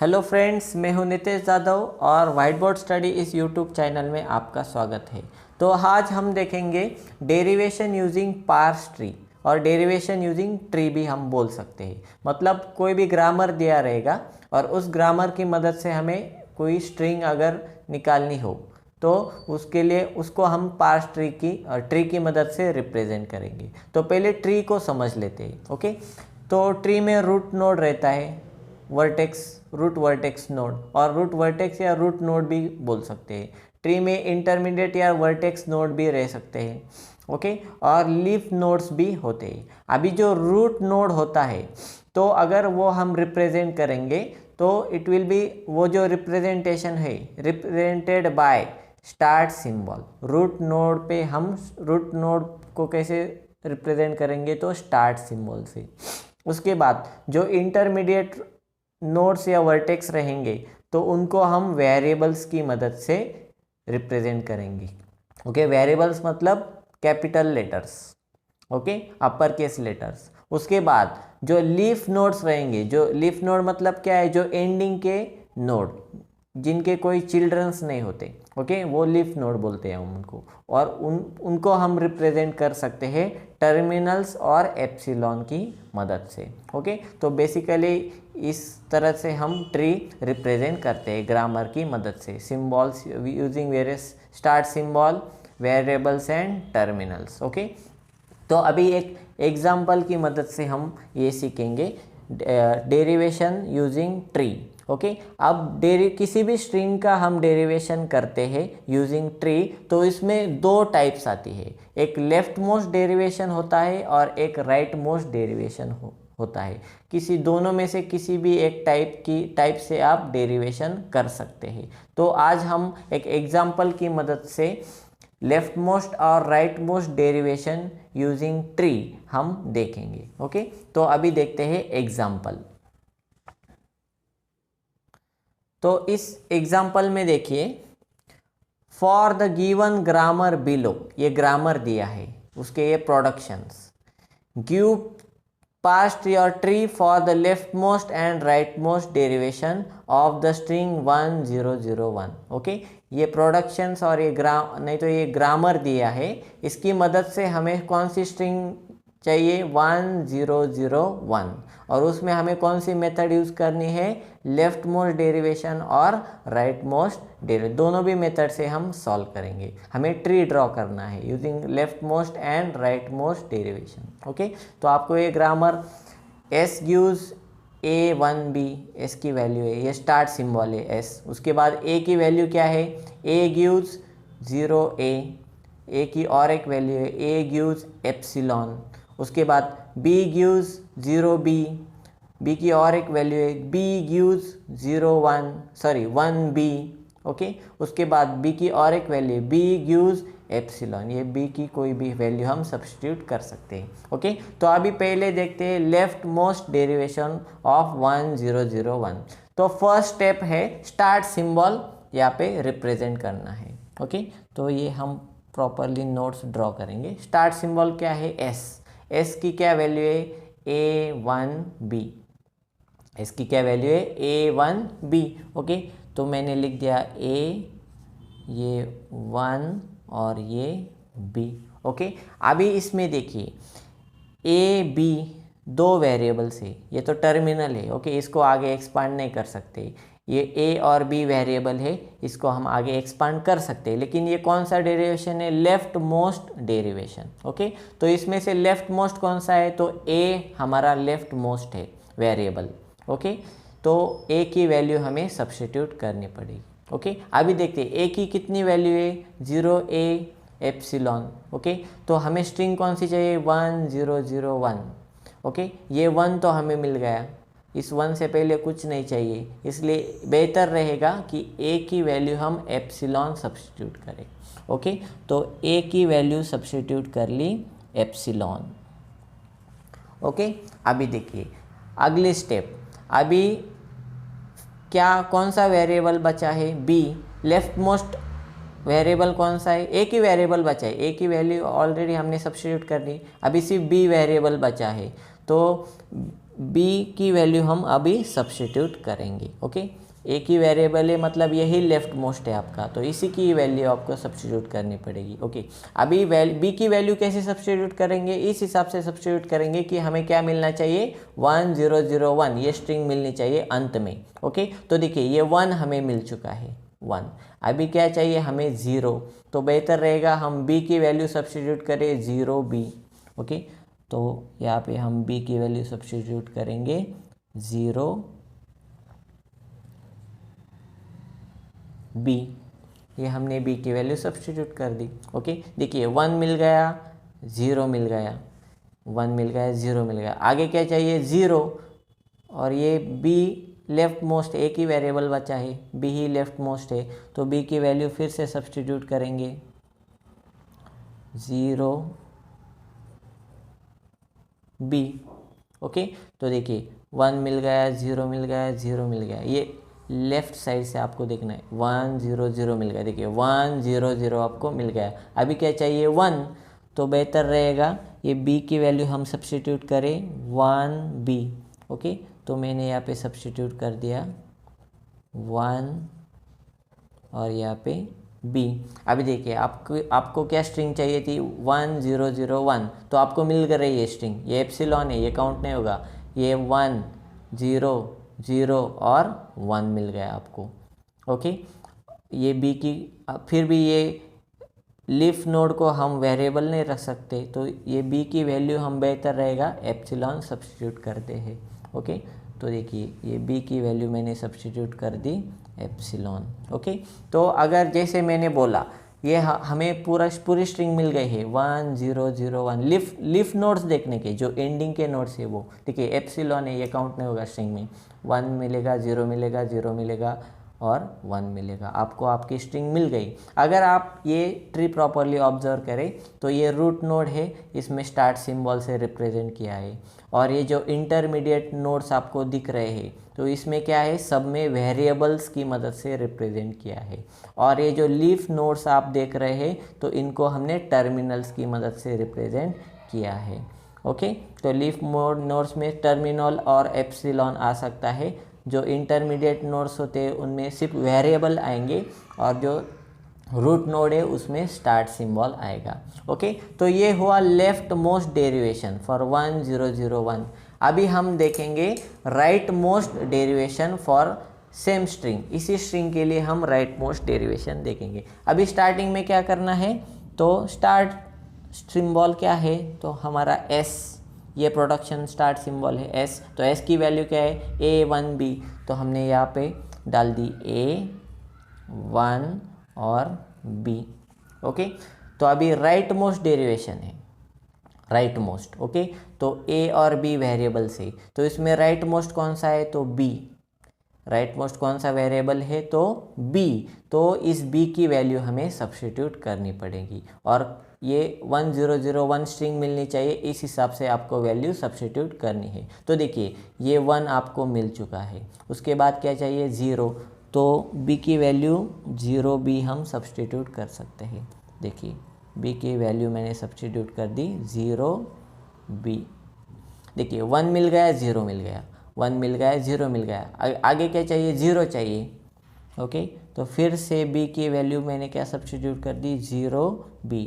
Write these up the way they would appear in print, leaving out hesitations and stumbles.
Hello friends, मैं हूं नितेश जादव और वाइट बोर्ड स्टडी इस यूट्यूब चैनल में आपका स्वागत है। तो आज हम देखेंगे डेरिवेशन यूजिंग पार्स ट्री, और डेरिवेशन यूजिंग ट्री भी हम बोल सकते हैं। मतलब कोई भी ग्रामर दिया रहेगा और उस ग्रामर की मदद से हमें कोई स्ट्रिंग अगर निकालनी हो तो उसके लिए उसको हम पार्स ट्री की मदद से रिप्रेजेंट करेंगे। तो पहले ट्री को समझ लेते हैं। ओके, तो ट्री में रूट नोड रहता है, रूट वर्टेक्स नोड, और रूट वर्टेक्स या रूट नोड भी बोल सकते हैं। ट्री में इंटरमीडिएट या वर्टेक्स नोड भी रह सकते हैं। ओके, और लीफ नोड्स भी होते हैं। अभी जो रूट नोड होता है, तो अगर वो हम रिप्रेजेंट करेंगे तो इट विल बी, वो जो रिप्रेजेंटेशन है represented by start symbol. Root node पे हम रूट नोड को कैसे रिप्रेजेंट करेंगे, तो स्टार्ट सिंबल से। उसके बाद जो इंटरमीडिएट नोड्स या वर्टेक्स रहेंगे तो उनको हम वेरिएबल्स की मदद से रिप्रेजेंट करेंगे। ओके, वेरिएबल्स मतलब capital letters, okay, upper case letters. उसके बाद जो लीफ नोड्स रहेंगे, जो लीफ नोड मतलब क्या है, जो एंडिंग के नोड जिनके कोई चिल्ड्रंस नहीं होते, ओके, वो लीफ नोड बोलते हैं हम उनको। और उनको हम रिप्रेजेंट कर सकते हैं टर्मिनल्स और एप्सिलॉन की मदद से। ओके, तो बेसिकली इस तरह से हम ट्री रिप्रेजेंट करते हैं ग्रामर की मदद से, symbols using various start symbol, variables and terminals. Okay, तो अभी एक एग्जाम्पल की मदद से हम ये सीखेंगे डेरिवेशन यूजिंग ट्री। ओके, अब किसी भी स्ट्रिंग का हम डेरिवेशन करते हैं यूजिंग ट्री, तो इसमें दो टाइप्स आती है। एक लेफ्ट मोस्ट डेरिवेशन होता है और एक राइट मोस्ट डेरिवेशन होता है। किसी दोनों में से किसी भी एक टाइप से आप डेरिवेशन कर सकते हैं। तो आज हम एक एग्जाम्पल की मदद से लेफ्ट मोस्ट और right most derivation using tree हम देखेंगे। ओके, तो अभी देखते हैं एग्जाम्पल। तो इस एग्जाम्पल में देखिए, for the given grammar below, ये ग्रामर दिया है, उसके ये productions. Give past your tree for the left most and right most derivation of the string 1001। Okay, ये प्रोडक्शंस और ये ये ग्रामर दिया है। इसकी मदद से हमें कौन सी स्ट्रिंग चाहिए, 1001, और उसमें हमें कौन सी मेथड यूज़ करनी है, लेफ्ट मोस्ट डेरिवेशन और राइट मोस्ट डेरिवेशन, दोनों भी मेथड से हम सॉल्व करेंगे। हमें ट्री ड्रॉ करना है using left most and right most derivation. Okay, तो आपको ये grammar S gives A1B, S की वैल्यू है, ये स्टार्ट सिंबल है एस। उसके बाद ए की वैल्यू क्या है, ए गिव्स 0A, ए की और एक वैल्यू है, ए गिव्स एप्सिलॉन। उसके बाद बी गिव्स 0B, बी की और एक वैल्यू है, बी गिव्स 1B। ओके, उसके बाद बी की और एक वैल्यू, बी गिव्स एप्सिलॉन। ये बी की कोई भी वैल्यू हम सब्स्टिट्यूट कर सकते हैं। ओके, तो अभी पहले देखते हैं लेफ्ट मोस्ट डेरिवेशन ऑफ 1001। तो फर्स्ट स्टेप है स्टार्ट सिंबल यहाँ पे रिप्रेजेंट करना है। ओके, तो ये हम प्रॉपरली नोट्स ड्रॉ करेंगे। स्टार्ट सिंबल क्या है, एस की क्या वैल्यू है, A1B। इसकी क्या वैल्यू है, A1B। ओके, तो मैंने लिख दिया A, ये 1 और ये B। ओके, अभी इसमें देखिए A B दो वेरिएबल्स है, ये तो टर्मिनल है। ओके, इसको आगे एक्सपांड नहीं कर सकते। ये A और B वेरिएबल है, इसको हम आगे एक्सपांड कर सकते हैं, लेकिन ये कौन सा डेरिवेशन है, लेफ्ट मोस्ट डेरिवेशन। ओके, तो इसमें से लेफ्ट मोस्ट कौन सा है, तो A हमारा लेफ्ट मोस्ट है वेरिएबल। ओके, तो A की वैल्यू हमें सब्स्टिट्यूट करनी पड़ेगी। ओके, अभी देखते हैं A की कितनी वैल्यू है, 0A एप्सिलॉन। ओके, तो हमें स्ट्रिंग कौन सी चाहिए, 1001। ओके, ये 1 तो हमें मिल गया, इस 1 से पहले कुछ नहीं चाहिए, इसलिए बेहतर रहेगा कि A की वैल्यू हम एप्सिलॉन सब्स्टिट्यूट करें। ओके, तो A की वैल्यू सब्स्टिट्यूट कर ली एप्सिलॉन। ओके, अभी देखिए अगली स्टेप। अभी क्या कौन सा वेरिएबल बचा है, B। लेफ्ट मोस्ट वेरिएबल कौन सा है, ए की वेरिएबल बचा है, ए की वैल्यू ऑलरेडी हमने सब्स्टिट्यूट कर दी, अभी सिर्फ B वेरिएबल बचा है। तो बी की वैल्यू हम अभी सब्स्टिट्यूट करेंगे। ओके, एक ही वेरिएबल है मतलब यही लेफ्ट मोस्ट है आपका, तो इसी की वैल्यू आपको सब्स्टिट्यूट करनी पड़ेगी। ओके, अभी बी की वैल्यू कैसे सब्स्टिट्यूट करेंगे, इस हिसाब से सब्स्टिट्यूट करेंगे कि हमें क्या मिलना चाहिए, 1001 ये स्ट्रिंग मिलनी चाहिए अंत में। ओके, तो देखिए ये 1 हमें मिल चुका है 1, अभी क्या चाहिए हमें 0, तो बेहतर रहेगा हम बी की वैल्यू सब्स्टिट्यूट करें 0b। ओके, तो यहाँ पे हम b की वैल्यू सब्स्टिट्यूट करेंगे 0b, ये हमने b की वैल्यू सब्स्टिट्यूट कर दी। ओके, देखिए 1 मिल गया, 0 मिल गया, 1 मिल गया, 0 मिल गया, आगे क्या चाहिए 0, और ये b लेफ्ट मोस्ट, एक ही वेरिएबल बचा है, b ही लेफ्ट मोस्ट है, तो b की वैल्यू फिर से सब्स्टिट्यूट करेंगे 0b। ओके, तो देखिए 1 मिल गया, 0 मिल गया, 0 मिल गया, ये लेफ्ट साइड से आपको देखना है 1 0 0 मिल गया, देखिए 1 0 0 आपको मिल गया। अभी क्या चाहिए 1, तो बेहतर रहेगा ये b की वैल्यू हम सब्स्टिट्यूट करें 1b। ओके, तो मैंने यहाँ पे सब्स्टिट्यूट कर दिया 1 और यहाँ पे b। अभी देखिए आपको क्या स्ट्रिंग चाहिए थी 1001, तो आपको मिल कर रही है स्ट्रिंग, ये एप्सिलॉन है, ये काउंट नहीं होगा, ये 1 0 0 और 1 मिल गया आपको। ओके, ये b की, फिर भी ये लीफ नोड को हम वेरिएबल नहीं रख सकते, तो ये b की वैल्यू हम बेहतर रहेगा एप्सिलॉन सब्स्टिट्यूट करते हैं। ओके, तो देखिए ये b की वैल्यू मैंने सब्स्टिट्यूट कर दी एप्सिलॉन। ओके, तो अगर जैसे मैंने बोला ये हमें पूरी स्ट्रिंग मिल गई है 1 0 0 1, लीफ नोड्स देखने के जो एंडिंग के नोड्स है वो देखिए एप्सिलॉन है, ये काउंट नहीं होगा स्ट्रिंग में, 1 मिलेगा, 0 मिलेगा, 0 मिलेगा और 1 मिलेगा, आपको आपकी स्ट्रिंग मिल गई। अगर आप ये ट्री प्रॉपरली ऑब्जर्व करें तो ये रूट नोड है, इसमें स्टार्ट सिंबल से रिप्रेजेंट किया है, और ये जो इंटरमीडिएट नोड्स आपको दिख रहे हैं तो इसमें क्या है, सब में वेरिएबल्स की मदद से रिप्रेजेंट किया है, और ये जो लीफ नोड्स आप देख रहे हैं तो इनको हमने टर्मिनल्स की मदद से रिप्रेजेंट किया है। ओके, तो लीफ नोड्स में टर्मिनल और एप्सिलॉन आ सकता है, जो इंटरमीडिएट नोड्स होते हैं उनमें सिर्फ वेरिएबल आएंगे, और जो रूट नोड है उसमें स्टार्ट सिंबल आएगा। ओके, तो ये हुआ लेफ्ट मोस्ट डेरिवेशन फॉर 1001। अभी हम देखेंगे right most derivation for same string, इसी स्ट्रिंग के लिए हम राइट मोस्ट डेरिवेशन देखेंगे। अभी स्टार्टिंग में क्या करना है, तो स्टार्ट सिंबल क्या है, तो हमारा s, ये प्रोडक्शन स्टार्ट सिंबल है s, तो s की वैल्यू क्या है a1b, तो हमने यहाँ पे डाल दी a1 और b। ओके, तो अभी राइट मोस्ट डेरिवेशन है, राइट मोस्ट। ओके, तो a और b वेरिएबल्स है, तो इसमें राइट मोस्ट कौन सा है, तो b, राइट मोस्ट कौन सा वेरिएबल है, तो b, तो इस b की वैल्यू हमें सब्स्टिट्यूट करनी पड़ेगी, और ये 1001 स्ट्रिंग मिलनी चाहिए, इस हिसाब से आपको वैल्यू सब्स्टिट्यूट करनी है। तो देखिए ये 1 आपको मिल चुका है, उसके बाद क्या चाहिए 0, तो b की वैल्यू 0b हम सब्स्टिट्यूट कर सकते हैं। देखिए b की वैल्यू मैंने सब्स्टिट्यूट कर दी 0b। देखिए 1 मिल गया, 0 मिल गया, 1 मिल गया, 0 मिल गया, आगे क्या चाहिए 0 चाहिए। ओके, तो फिर से b की वैल्यू मैंने क्या सब्स्टिट्यूट कर दी 0b,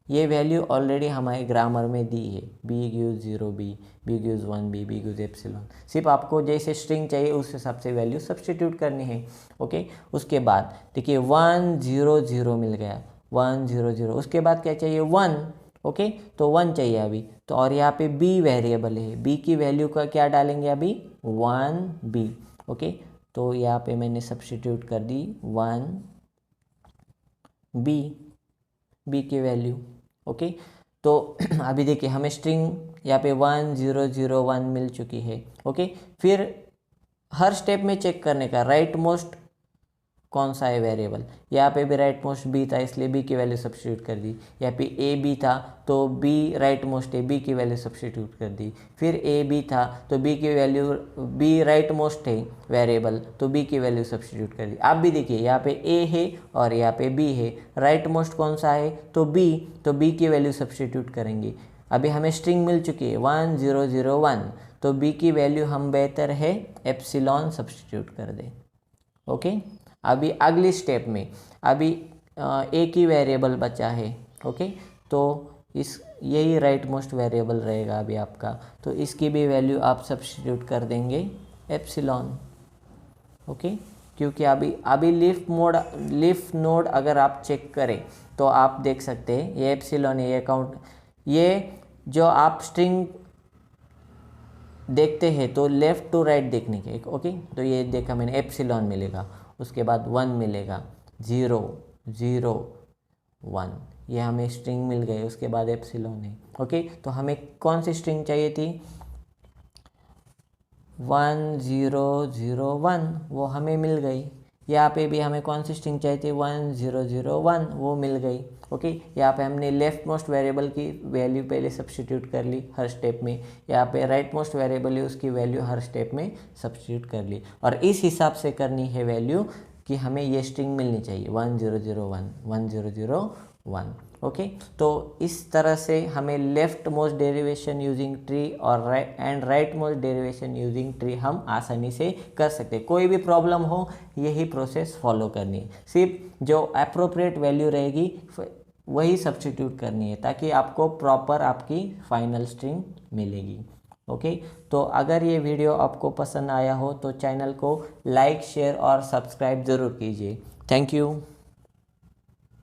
ये वैल्यू ऑलरेडी हमारे ग्रामर में दी है, b gives 0b, b gives 1b, b gives epsilon, सिर्फ आपको जैसे स्ट्रिंग चाहिए उस हिसाब से वैल्यू सब्स्टिट्यूट करनी है। ओके, उसके बाद देखिए 1 0 0 मिल गया, 1 0 0, उसके बाद क्या चाहिए 1। ओके, तो 1 चाहिए अभी, तो और यहाँ पे b वेरिएबल है, b की वैल्यू का क्या डालेंगे अभी 1b। ओके, तो यहाँ पे मैंने सब्स्टिट्यूट कर दी 1b, b की वैल्यू। ओके, तो अभी देखिए हमें स्ट्रिंग यहाँ पे 1 0 0 1 मिल चुकी है। ओके, फिर हर स्टेप में चेक करने का राइट मोस्ट कौन सा है वेरिएबल, यहाँ पे भी राइट मोस्ट b था इसलिए b की वैल्यू सब्स्टिट्यूट कर दी, यहाँ पे a b था तो b राइट मोस्ट है, b की वैल्यू सब्स्टिट्यूट कर दी, फिर a b था तो b की वैल्यू, b राइट मोस्ट है वेरिएबल तो b की वैल्यू सब्स्टिट्यूट कर दी। आप भी देखिए यहाँ पे a है और यहाँ पे b है, राइट मोस्ट कौन सा है तो b, तो b की वैल्यू सब्स्टिट्यूट करेंगे। अभी हमें स्ट्रिंग मिल चुकी है 1 0 0 1, तो बी की वैल्यू हम बेहतर है एप्सिलॉन सब्स्टिट्यूट कर दें। ओके, अभी अगली स्टेप में अभी एक ही वेरिएबल बचा है। ओके, तो इस यही राइट मोस्ट वेरिएबल रहेगा अभी आपका, तो इसकी भी वैल्यू आप सब्स्टिट्यूट कर देंगे एप्सिलॉन। ओके, क्योंकि अभी लीफ नोड अगर आप चेक करें तो आप देख सकते हैं ये एप्सिलॉन है, ये काउंट, ये जो आप स्ट्रिंग देखते हैं तो लेफ़्ट टू राइट देखने के। ओके, तो ये देखा मैंने एप्सिलॉन मिलेगा, उसके बाद 1 मिलेगा, 0 0 1, ये हमें स्ट्रिंग मिल गई, उसके बाद एप्सिलॉन है। ओके, तो हमें कौन सी स्ट्रिंग चाहिए थी, 1 0 0 1, वो हमें मिल गई। यहाँ पे भी हमें कौन सी स्ट्रिंग चाहिए थी, 1 0 0 1, वो मिल गई। ओके, यहाँ पे हमने लेफ्ट मोस्ट वेरिएबल की वैल्यू पहले सब्स्टिट्यूट कर ली हर स्टेप में, यहाँ पे राइट मोस्ट वेरिएबल है उसकी वैल्यू हर स्टेप में सब्स्टिट्यूट कर ली, और इस हिसाब से करनी है वैल्यू कि हमें ये स्ट्रिंग मिलनी चाहिए 1 0 0 1 1 0 0 1। ओके, तो इस तरह से हमें left most derivation using tree और right most derivation using tree हम आसानी से कर सकते हैं। कोई भी प्रॉब्लम हो यही प्रोसेस फॉलो करनी है, सिर्फ जो अप्रोप्रिएट वैल्यू रहेगी वही सब्स्टिट्यूट करनी है ताकि आपको प्रॉपर आपकी फाइनल स्ट्रिंग मिलेगी। ओके, तो अगर ये वीडियो आपको पसंद आया हो तो चैनल को लाइक शेयर और सब्सक्राइब ज़रूर कीजिए। Thank you.